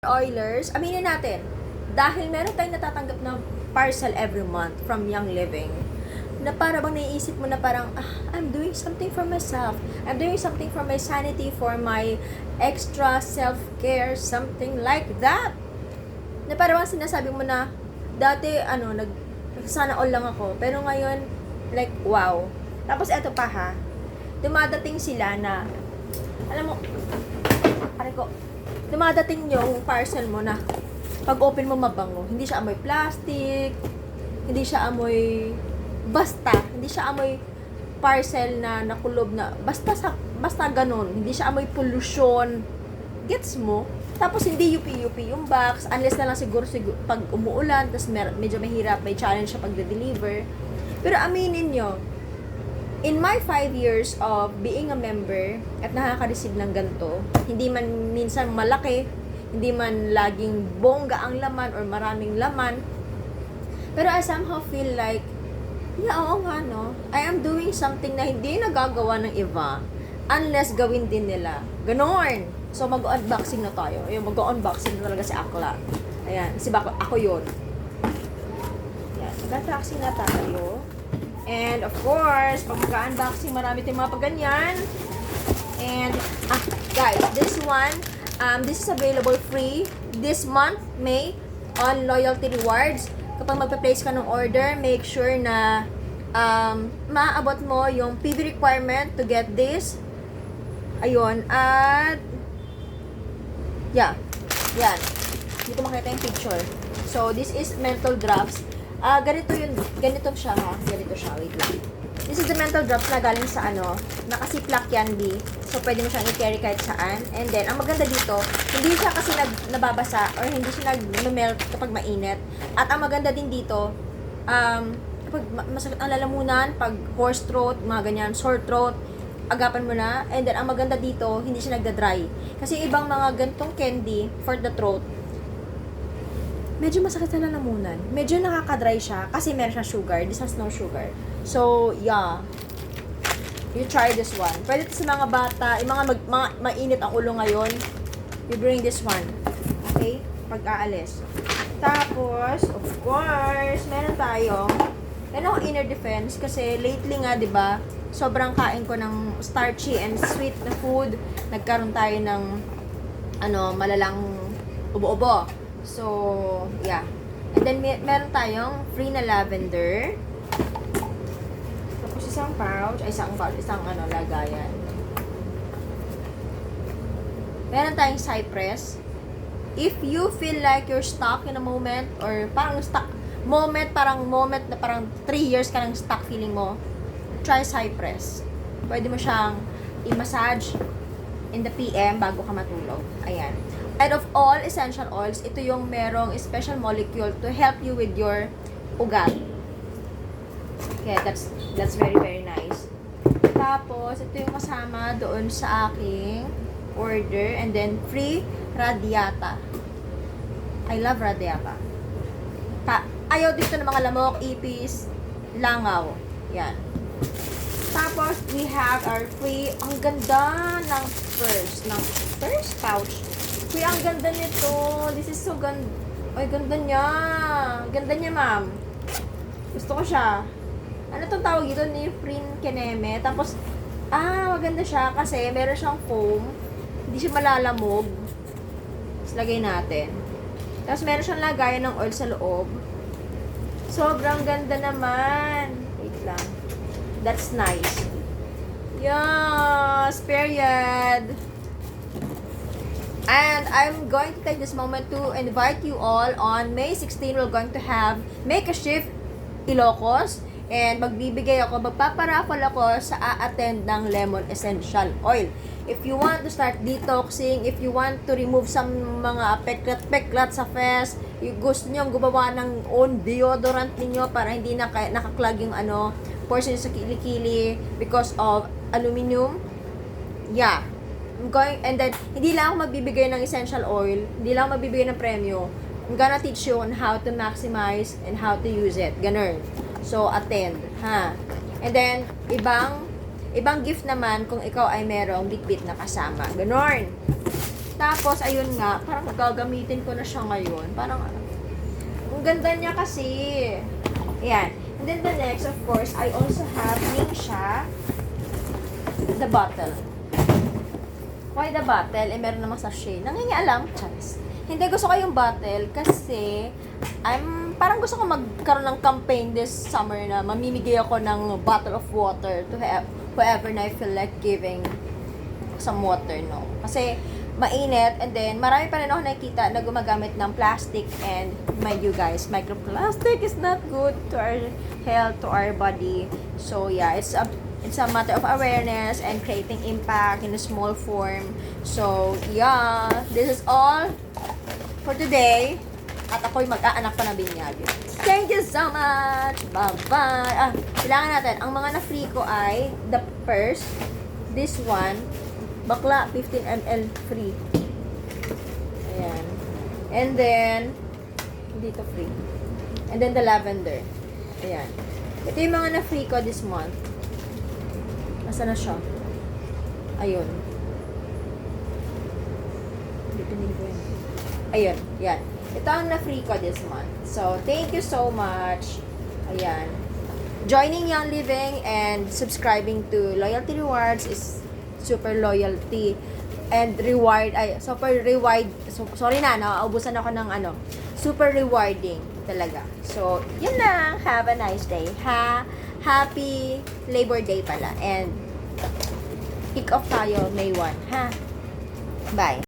Oilers, aminin natin, dahil meron tayong natatanggap na parcel every month from Young Living, na para bang naiisip mo na parang, I'm doing something for myself. I'm doing something for my sanity, for my extra self-care, something like that. Na para bang sinasabi mo na, dati, sana all lang ako. Pero ngayon, like, wow. Tapos eto pa ha, dumadating sila na, alam mo, dumadating yung parcel mo na pag open mo mabango. Hindi siya amoy plastic, hindi siya amoy hindi siya amoy parcel na nakulob na basta ganun. Hindi siya amoy pollution. Gets mo? Tapos hindi yupi-yupi yung box unless na lang siguro pag umuulan, tapos medyo mahirap, may challenge siya pag-deliver. Pero aminin nyo, in my 5 years of being a member at nakaka-receive ng ganito, hindi man minsan malaki, hindi man laging bongga ang laman or maraming laman, pero I somehow feel like, oo nga no, I am doing something na hindi nagagawa ng iba unless gawin din nila. Ganon. So mag-unboxing na tayo. Ayun, mag-unboxing na talaga si Akla. Ayan, ako yun. Ayan, mag-unboxing na tayo. And of course, pag mag-unboxing, marami tayong mga paganyan. And, guys, this one, this is available free this month, May, on Loyalty Rewards. Kapag magpa-place ka ng order, make sure na maaabot mo yung PV requirement to get this. Ayun, at yan. Dito makita yung picture. So, this is mental drops. Ganito siya ha. Ganito siya, wait lang. This is the mental drops na galing sa nakasiplak candy. So, pwede mo siyang i-carry kahit saan. And then, ang maganda dito, hindi siya kasi nababasa or hindi siya nag-melt kapag mainit. At ang maganda din dito, kapag masakit ang lalamunan, pag hoarse throat, mga ganyan, sore throat, agapan mo na. And then, ang maganda dito, hindi siya nagda-dry. Kasi ibang mga gantong candy for the throat, medyo masakit sa lalamunan. Medyo nakaka-dry siya kasi meron siyang sugar. This has no sugar. So, yeah. You try this one. Pwede ito sa mga bata, yung mga mainit ang ulo ngayon. You bring this one. Okay? Pag-aalis. Tapos, of course, meron akong inner defense kasi lately nga, 'di ba? Sobrang kain ko ng starchy and sweet na food. Nagkaroon tayo ng malalang ubo-ubo. So, yeah. And then, meron tayong free na lavender. Tapos, isang lagayan. Meron tayong cypress. If you feel like you're stuck in a moment, or parang moment na parang 3 years ka nang stuck feeling mo, try cypress. Pwede mo siyang i-massage in the PM bago ka matulog. Ayan. And of all essential oils, ito yung merong special molecule to help you with your ugat. Okay, that's very, very nice. Tapos, ito yung kasama doon sa aking order. And then, free Radiata. I love Radiata. Ayaw dito ng mga lamok, ipis, langaw. Yan. Tapos, we have our free, ang ganda ng first pouch. Kuya, ang ganda nito. This is so ganda. Ay, ganda niya. Ganda niya, ma'am. Gusto ko siya. Ano itong tawag ito? Neoprene Keneme. Tapos, maganda siya kasi meron siyang foam. Hindi siya malalamog. Tapos, lagay natin. Tapos, meron siyang lagayan ng oil sa loob. Sobrang ganda naman. Wait lang. That's nice. Yes, period. And I'm going to take this moment to invite you all on May 16, we're going to have Make a Shift Ilocos. And magpaparaffle ako sa a-attend ng Lemon Essential Oil. If you want to start detoxing, if you want to remove some mga peklat sa face, gusto nyo gumawa ng own deodorant ninyo para hindi nakaklag yung portion sa kilikili because of aluminum. Yeah. And then, hindi lang ako magbibigay ng essential oil, hindi lang ako magbibigay ng premyo. I'm gonna teach you on how to maximize and how to use it. Ganun. So, attend. Ha? And then, ibang gift naman kung ikaw ay merong bitbit na kasama. Ganun. Tapos, ayun nga, parang gagamitin ko na siya ngayon. Parang, ang ganda niya kasi. Ayan. And then the next, of course, I also have Ningxia, the bottle. Why the bottle? Eh, meron namang sachet. Nangingialam, chance. Hindi gusto ko yung bottle kasi parang gusto ko magkaroon ng campaign this summer na mamimigay ako ng bottle of water to whoever na I feel like giving some water, no? Kasi mainit, and then marami pa rin ako nakikita na gumagamit ng plastic, and mind you guys, microplastic is not good to our health, to our body. So yeah, it's a matter of awareness and creating impact in a small form. So yeah, this is all for today. At ako'y mag-aanak pa ng binyag. Thank you so much! Bye-bye! Kailangan natin, ang mga na-free ko ay the first, this one, bakla, 15 ml free. Ayan. And then, dito free. And then the lavender. Ayan. Ito yung mga na-free ko this month. Asa na siya? Ayun. Bipinig ko yun. Ayun. Yan. Ito ang na-free ko this month. So, thank you so much. Ayan. Joining Young Living and subscribing to Loyalty Rewards is super loyalty and reward. Super reward. So, sorry na, naubusan ako ng super rewarding talaga. So, yun lang. Have a nice day. Happy Labor Day pala. And kick off tayo May 1. Ha? Bye.